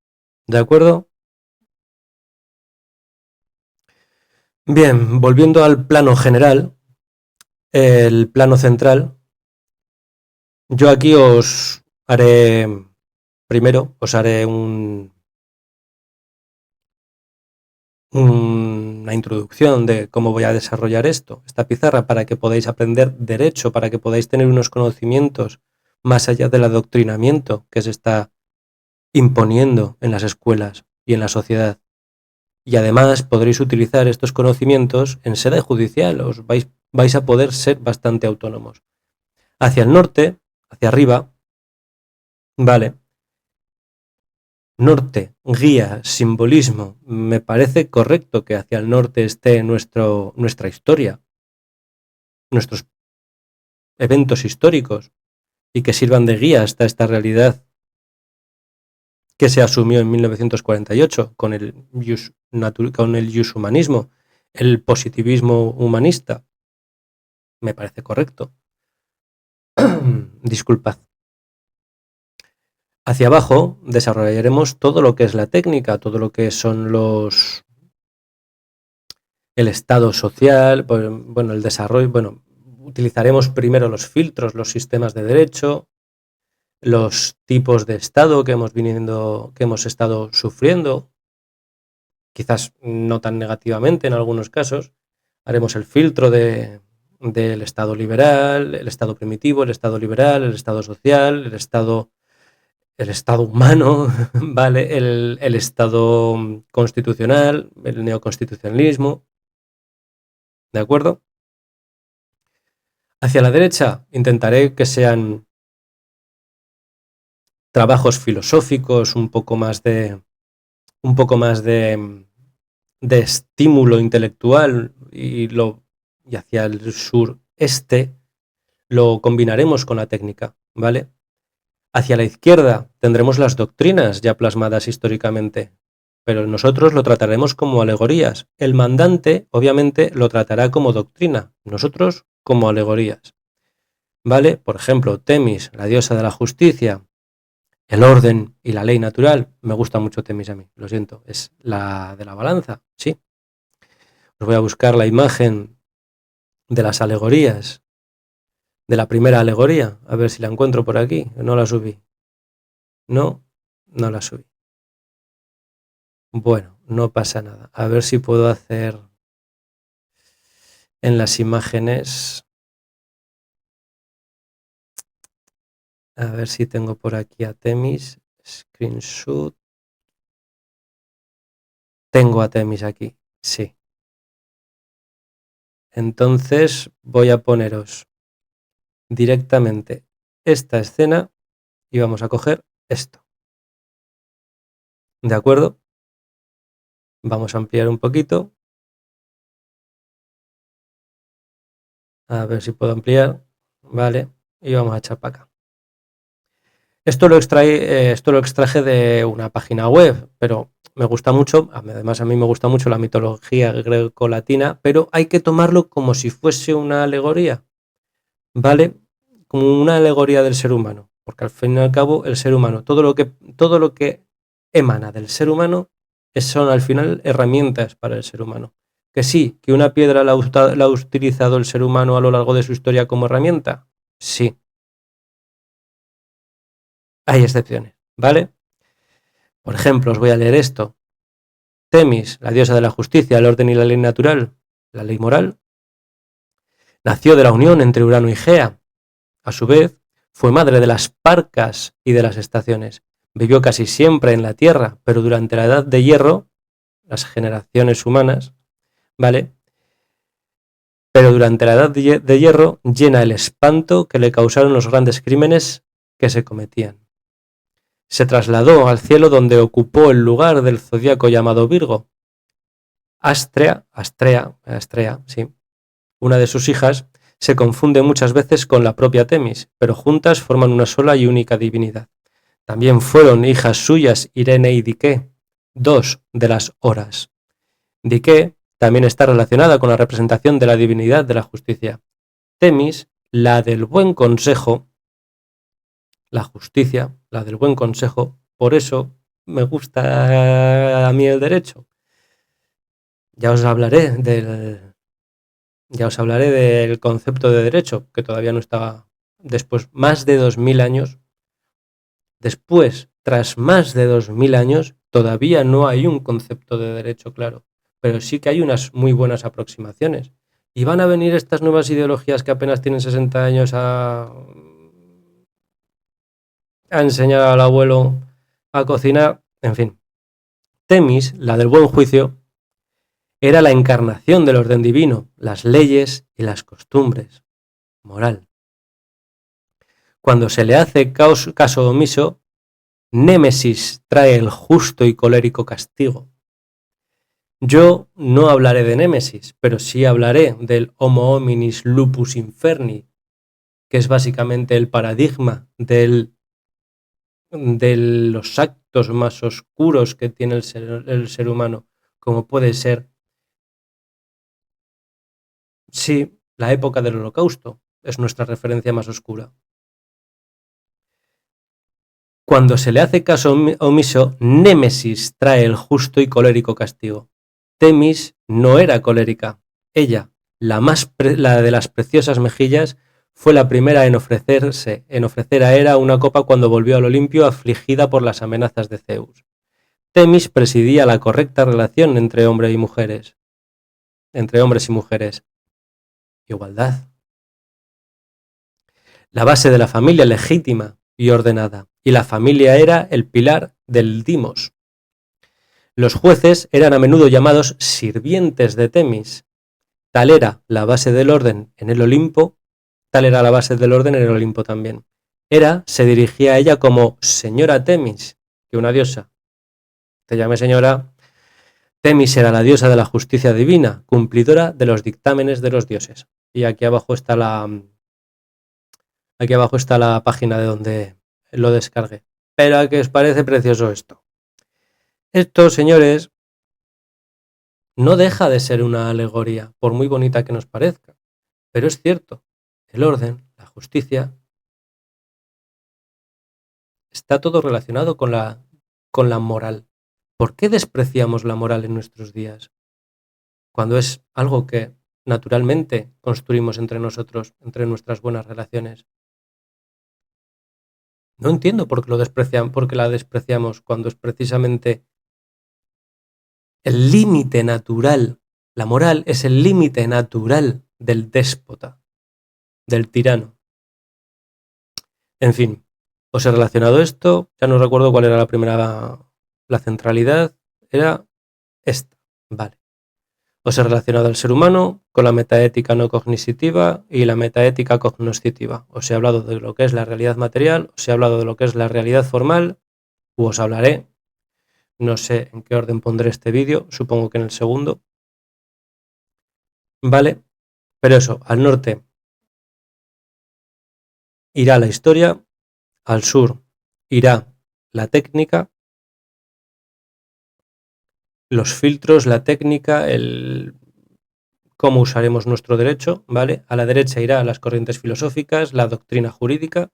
¿De acuerdo? Bien, volviendo al plano general, el plano central, yo aquí os haré una introducción de cómo voy a desarrollar esta pizarra, para que podáis aprender derecho, para que podáis tener unos conocimientos más allá del adoctrinamiento que se está imponiendo en las escuelas y en la sociedad. Y además podréis utilizar estos conocimientos en sede judicial, vais a poder ser bastante autónomos. Hacia el norte, hacia arriba, vale. Norte, guía, simbolismo. Me parece correcto que hacia el norte esté nuestra historia, nuestros eventos históricos, y que sirvan de guía hasta esta realidad que se asumió en 1948 con el iushumanismo, el positivismo humanista. Me parece correcto. Disculpad. Hacia abajo desarrollaremos todo lo que es la técnica, todo lo que son el estado social, bueno, el desarrollo, bueno, utilizaremos primero los filtros, los sistemas de derecho, los tipos de estado que hemos estado sufriendo, quizás no tan negativamente en algunos casos. Haremos el filtro del estado liberal, el estado primitivo, el estado liberal, el estado social, el estado humano, ¿vale? El estado constitucional, el neoconstitucionalismo, ¿de acuerdo? Hacia la derecha intentaré que sean trabajos filosóficos, un poco más de estímulo intelectual, y hacia el sureste lo combinaremos con la técnica, ¿vale? Hacia la izquierda tendremos las doctrinas ya plasmadas históricamente, pero nosotros lo trataremos como alegorías. El mandante, obviamente, lo tratará como doctrina, nosotros como alegorías, ¿vale? Por ejemplo, Temis, la diosa de la justicia, el orden y la ley natural. Me gusta mucho Temis a mí, lo siento, es la de la balanza, sí. Os voy a buscar la imagen de las alegorías, de la primera alegoría, a ver si la encuentro por aquí. No la subí. No la subí. Bueno, no pasa nada. A ver si puedo hacer en las imágenes. A ver si tengo por aquí a Temis. Screenshot. Tengo a Temis aquí, sí. Entonces voy a poneros directamente esta escena y vamos a coger esto. ¿De acuerdo? Vamos a ampliar un poquito. A ver si puedo ampliar. Vale. Y vamos a echar para acá. Esto lo extraje de una página web, pero me gusta mucho. Además, a mí me gusta mucho la mitología greco-latina, pero hay que tomarlo como si fuese una alegoría, ¿vale? Como una alegoría del ser humano. Porque al fin y al cabo, el ser humano, todo lo que emana del ser humano son al final herramientas para el ser humano. Que sí, que una piedra la ha utilizado el ser humano a lo largo de su historia como herramienta. Sí. Hay excepciones, ¿vale? Por ejemplo, os voy a leer esto. Temis, la diosa de la justicia, el orden y la ley natural, la ley moral, nació de la unión entre Urano y Gea. A su vez, fue madre de las parcas y de las estaciones. Vivió casi siempre en la Tierra, pero durante la Edad de Hierro, las generaciones humanas, ¿vale? Pero durante la Edad de Hierro llena el espanto que le causaron los grandes crímenes que se cometían. Se trasladó al cielo, donde ocupó el lugar del zodíaco llamado Virgo. Astrea, sí, una de sus hijas, se confunde muchas veces con la propia Temis, pero juntas forman una sola y única divinidad. También fueron hijas suyas Irene y Dike, dos de las horas. Dike también está relacionada con la representación de la divinidad de la justicia. Temis, la del buen consejo, la justicia, la del buen consejo, por eso me gusta a mí el derecho. Ya os hablaré del concepto de derecho, que todavía no estaba después, más de 2000 años. Después, tras más de 2000 años, todavía no hay un concepto de derecho claro, pero sí que hay unas muy buenas aproximaciones. Y van a venir estas nuevas ideologías que apenas tienen 60 años a enseñar al abuelo a cocinar, en fin. Temis, la del buen juicio, era la encarnación del orden divino, las leyes y las costumbres, moral. Cuando se le hace caso omiso, Némesis trae el justo y colérico castigo. Yo no hablaré de Némesis, pero sí hablaré del Homo hominis lupus inferni, que es básicamente el paradigma de los actos más oscuros que tiene el ser humano, como puede ser, sí, la época del Holocausto, es nuestra referencia más oscura. Cuando se le hace caso omiso, Némesis trae el justo y colérico castigo. Temis no era colérica. Ella, la de las preciosas mejillas, fue la primera en ofrecer a Hera una copa cuando volvió al Olimpio afligida por las amenazas de Zeus. Temis presidía la correcta relación entre hombres y mujeres. Igualdad. La base de la familia legítima y ordenada, y la familia era el pilar del dimos. Los jueces eran a menudo llamados sirvientes de Temis. Tal era la base del orden en el Olimpo, tal era la base del orden en el Olimpo también. Hera se dirigía a ella como señora Temis, que una diosa. Te llame señora. Temis era la diosa de la justicia divina, cumplidora de los dictámenes de los dioses. Y aquí abajo está la página de donde lo descargué. Pero ¿a qué os parece precioso esto? Esto, señores, no deja de ser una alegoría, por muy bonita que nos parezca. Pero es cierto, el orden, la justicia, está todo relacionado con la moral. ¿Por qué despreciamos la moral en nuestros días? Cuando es algo que naturalmente construimos entre nosotros, entre nuestras buenas relaciones. No entiendo por qué la despreciamos cuando es precisamente el límite natural. La moral es el límite natural del déspota, del tirano. En fin, os he relacionado esto, ya no recuerdo cuál era la centralidad, era esta, vale. Os he relacionado al ser humano con la metaética no cognitiva y la metaética cognoscitiva. Os he hablado de lo que es la realidad material, os he hablado de lo que es la realidad formal, os hablaré, no sé en qué orden pondré este vídeo, supongo que en el segundo. Vale, pero eso, al norte irá la historia, al sur irá la técnica, los filtros, la técnica, cómo usaremos nuestro derecho, ¿vale? A la derecha irán las corrientes filosóficas, la doctrina jurídica,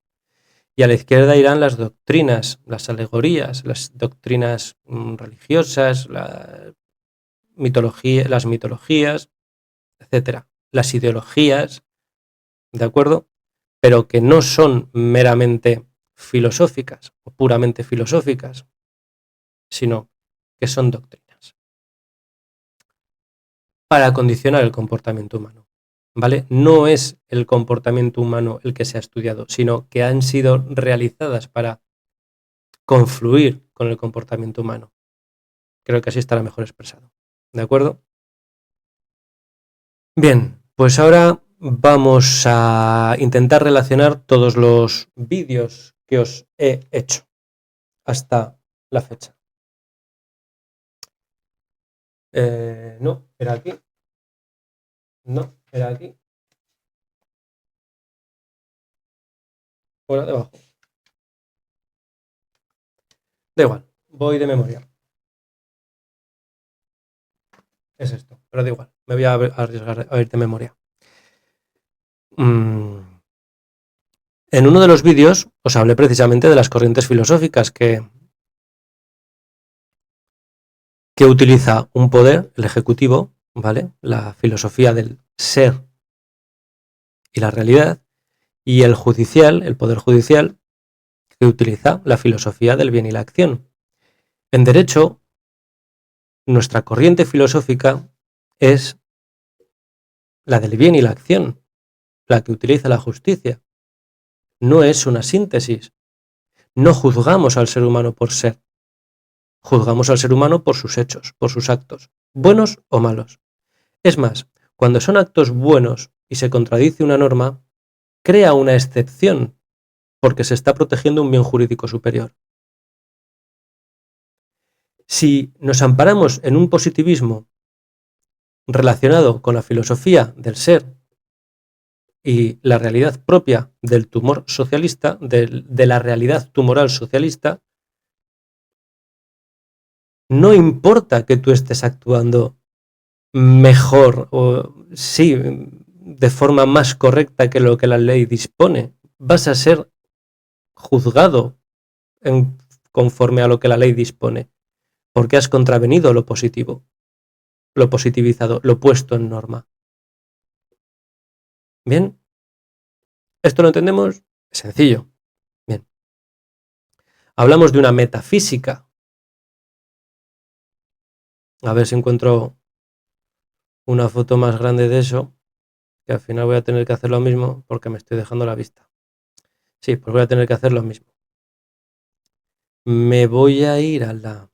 y a la izquierda irán las doctrinas, las alegorías, las doctrinas religiosas, las mitologías, etcétera, las ideologías, ¿de acuerdo? Pero que no son meramente filosóficas o puramente filosóficas, sino que son doctrinas para condicionar el comportamiento humano, ¿vale? No es el comportamiento humano el que se ha estudiado, sino que han sido realizadas para confluir con el comportamiento humano. Creo que así estará mejor expresado, ¿de acuerdo? Bien, pues ahora vamos a intentar relacionar todos los vídeos que os he hecho hasta la fecha. No, era aquí. No, era aquí. Fuera debajo. Da igual, voy de memoria. Es esto, pero da igual. Me voy a arriesgar a ir de memoria. En uno de los vídeos os hablé precisamente de las corrientes filosóficas que utiliza un poder, el ejecutivo, ¿vale? La filosofía del ser y la realidad, y el judicial, el poder judicial, que utiliza la filosofía del bien y la acción. En derecho, nuestra corriente filosófica es la del bien y la acción, la que utiliza la justicia. No es una síntesis. No juzgamos al ser humano por ser. Juzgamos al ser humano por sus hechos, por sus actos, buenos o malos. Es más, cuando son actos buenos y se contradice una norma, crea una excepción porque se está protegiendo un bien jurídico superior. Si nos amparamos en un positivismo relacionado con la filosofía del ser y la realidad propia del tumor socialista, de la realidad tumoral socialista, no importa que tú estés actuando mejor o sí, de forma más correcta que lo que la ley dispone, vas a ser juzgado conforme a lo que la ley dispone, porque has contravenido lo positivo, lo positivizado, lo puesto en norma. Bien, ¿esto lo entendemos? Es sencillo. Bien. Hablamos de una metafísica. A ver si encuentro una foto más grande de eso, que al final voy a tener que hacer lo mismo porque me estoy dejando la vista. Sí, pues voy a tener que hacer lo mismo. Me voy a ir a la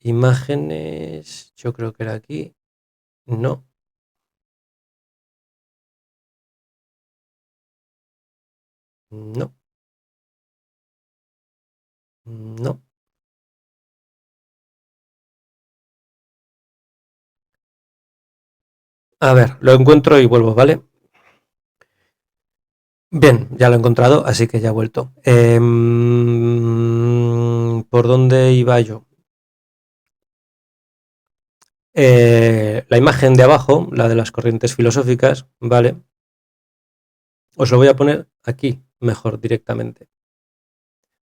imágenes, yo creo que era aquí. No. No. No. A ver, lo encuentro y vuelvo, ¿vale? Bien, ya lo he encontrado, así que ya he vuelto. ¿Por dónde iba yo? La imagen de abajo, la de las corrientes filosóficas, ¿vale? Os lo voy a poner aquí, mejor directamente,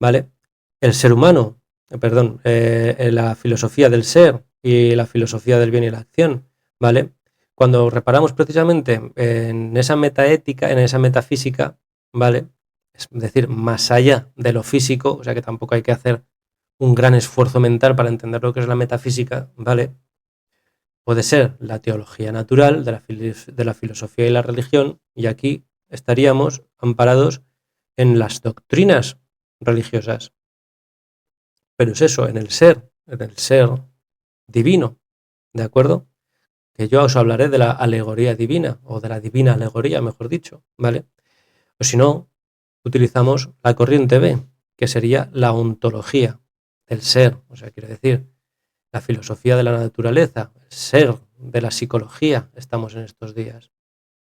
¿vale? El ser humano, la filosofía del ser y la filosofía del bien y la acción, ¿vale? Cuando reparamos precisamente en esa metaética, en esa metafísica, ¿vale? Es decir, más allá de lo físico, o sea que tampoco hay que hacer un gran esfuerzo mental para entender lo que es la metafísica, ¿vale? Puede ser la teología natural de la filosofía y la religión, y aquí estaríamos amparados en las doctrinas religiosas. Pero es eso, en el ser divino, ¿de acuerdo? Que yo os hablaré de la alegoría divina, o de la divina alegoría, mejor dicho, ¿vale? O si no, utilizamos la corriente B, que sería la ontología del ser, o sea, quiere decir, la filosofía de la naturaleza, el ser de la psicología, estamos en estos días,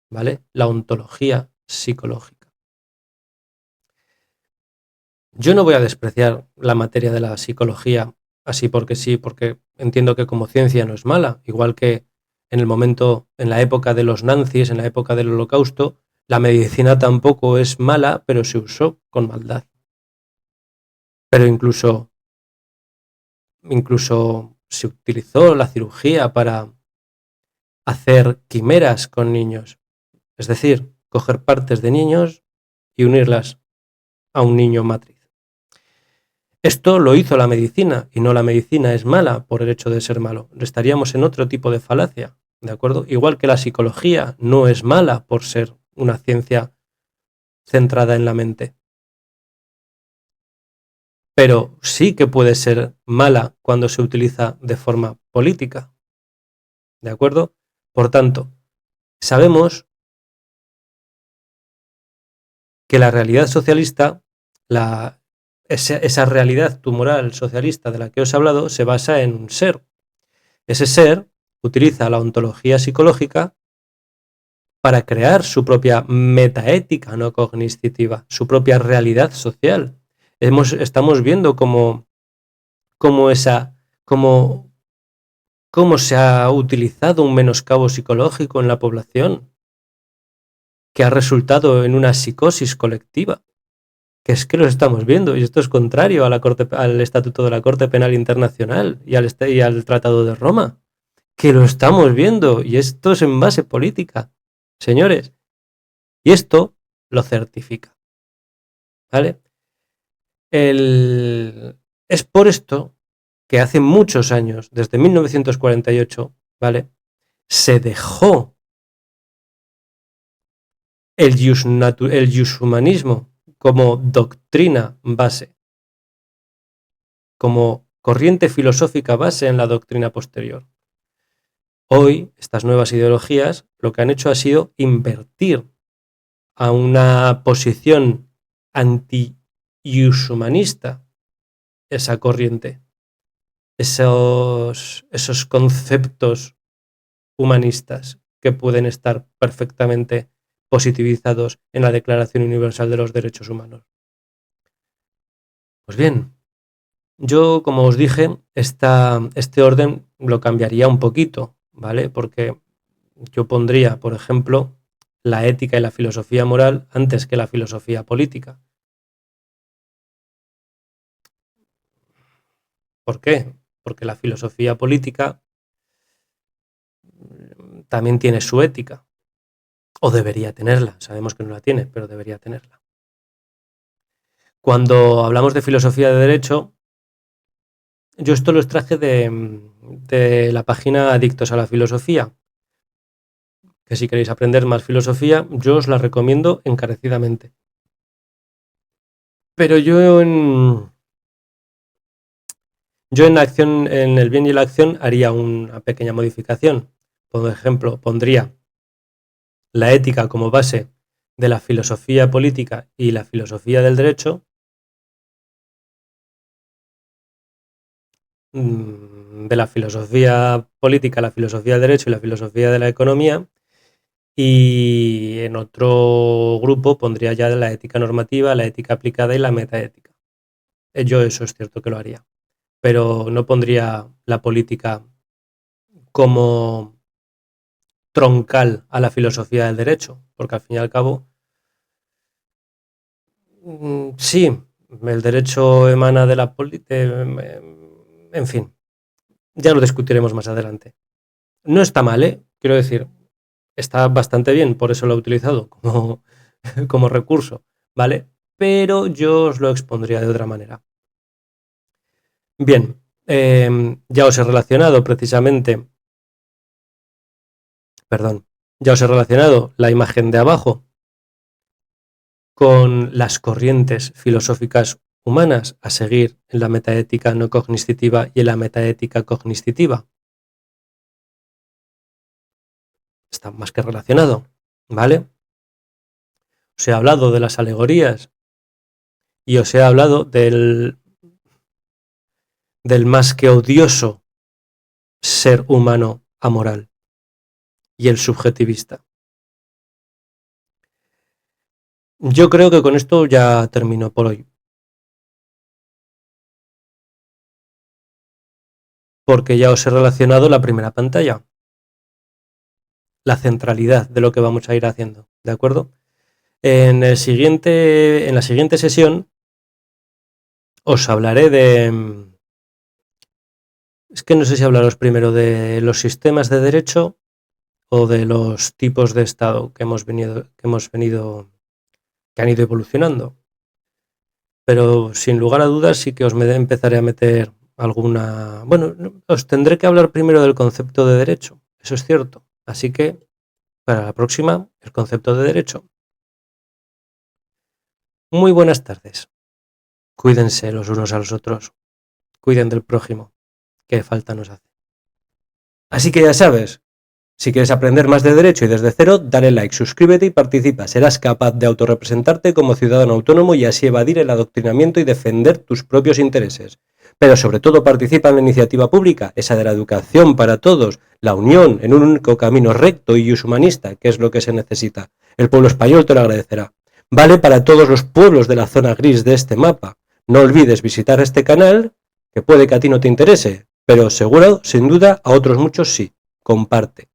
¿vale? La ontología psicológica. Yo no voy a despreciar la materia de la psicología así porque sí, porque entiendo que como ciencia no es mala, igual que en el momento, en la época de los nazis, en la época del Holocausto, la medicina tampoco es mala, pero se usó con maldad. Pero incluso se utilizó la cirugía para hacer quimeras con niños, es decir, coger partes de niños y unirlas a un niño matriz. Esto lo hizo la medicina y no la medicina es mala por el hecho de ser malo. Estaríamos en otro tipo de falacia, ¿de acuerdo? Igual que la psicología no es mala por ser una ciencia centrada en la mente. Pero sí que puede ser mala cuando se utiliza de forma política, ¿de acuerdo? Por tanto, sabemos que la realidad socialista, esa realidad tumoral socialista de la que os he hablado, se basa en un ser. Ese ser utiliza la ontología psicológica para crear su propia metaética no cognitiva, su propia realidad social. Estamos viendo cómo se ha utilizado un menoscabo psicológico en la población, que ha resultado en una psicosis colectiva, que es que lo estamos viendo, y esto es contrario al Estatuto de la Corte Penal Internacional y al Tratado de Roma, que lo estamos viendo, y esto es en base política, señores, y esto lo certifica, ¿vale? Es por esto que hace muchos años, desde 1948, ¿vale?, se dejó el iushumanismo como doctrina base, como corriente filosófica base en la doctrina posterior. Hoy, estas nuevas ideologías lo que han hecho ha sido invertir a una posición anti-iushumanista esa corriente, esos conceptos humanistas que pueden estar perfectamente positivizados en la Declaración Universal de los Derechos Humanos. Pues bien, yo, como os dije, este orden lo cambiaría un poquito, ¿vale? Porque yo pondría, por ejemplo, la ética y la filosofía moral antes que la filosofía política. ¿Por qué? Porque la filosofía política también tiene su ética, o debería tenerla. Sabemos que no la tiene, pero debería tenerla. Cuando hablamos de filosofía de derecho, yo esto lo extraje de la página Adictos a la Filosofía, que si queréis aprender más filosofía, yo os la recomiendo encarecidamente. Pero yo en el bien y la acción haría una pequeña modificación. Por ejemplo, pondría la ética como base de la filosofía política y la filosofía del derecho, de la filosofía política, la filosofía del derecho y la filosofía de la economía, y en otro grupo pondría ya la ética normativa, la ética aplicada y la metaética. Yo eso es cierto que lo haría, pero no pondría la política como troncal a la filosofía del derecho, porque al fin y al cabo, sí, el derecho emana de la política, en fin, ya lo discutiremos más adelante. No está mal, quiero decir, está bastante bien, por eso lo he utilizado como recurso, ¿vale? Pero yo os lo expondría de otra manera. Bien, ya os he relacionado precisamente, ya os he relacionado la imagen de abajo con las corrientes filosóficas humanas a seguir en la metaética no cognitiva y en la metaética cognitiva. Está más que relacionado, ¿vale? Os he hablado de las alegorías y os he hablado del más que odioso ser humano amoral y el subjetivista. Yo creo que con esto ya termino por hoy. Porque ya os he relacionado la primera pantalla. La centralidad de lo que vamos a ir haciendo, ¿de acuerdo? En la siguiente sesión os hablaré de... Es que no sé si hablaros primero de los sistemas de derecho o de los tipos de Estado que han ido evolucionando. Pero sin lugar a dudas sí que empezaré a meter alguna... Bueno, os tendré que hablar primero del concepto de derecho, eso es cierto. Así que, para la próxima, el concepto de derecho. Muy buenas tardes. Cuídense los unos a los otros. Cuiden del prójimo, que falta nos hace. Así que ya sabes, si quieres aprender más de derecho y desde cero, dale like, suscríbete y participa. Serás capaz de autorrepresentarte como ciudadano autónomo y así evadir el adoctrinamiento y defender tus propios intereses. pero sobre todo participa en la iniciativa pública, esa de la educación para todos, la unión en un único camino recto y humanista, que es lo que se necesita. El pueblo español te lo agradecerá. Vale para todos los pueblos de la zona gris de este mapa. No olvides visitar este canal, que puede que a ti no te interese, pero seguro, sin duda, a otros muchos sí. Comparte.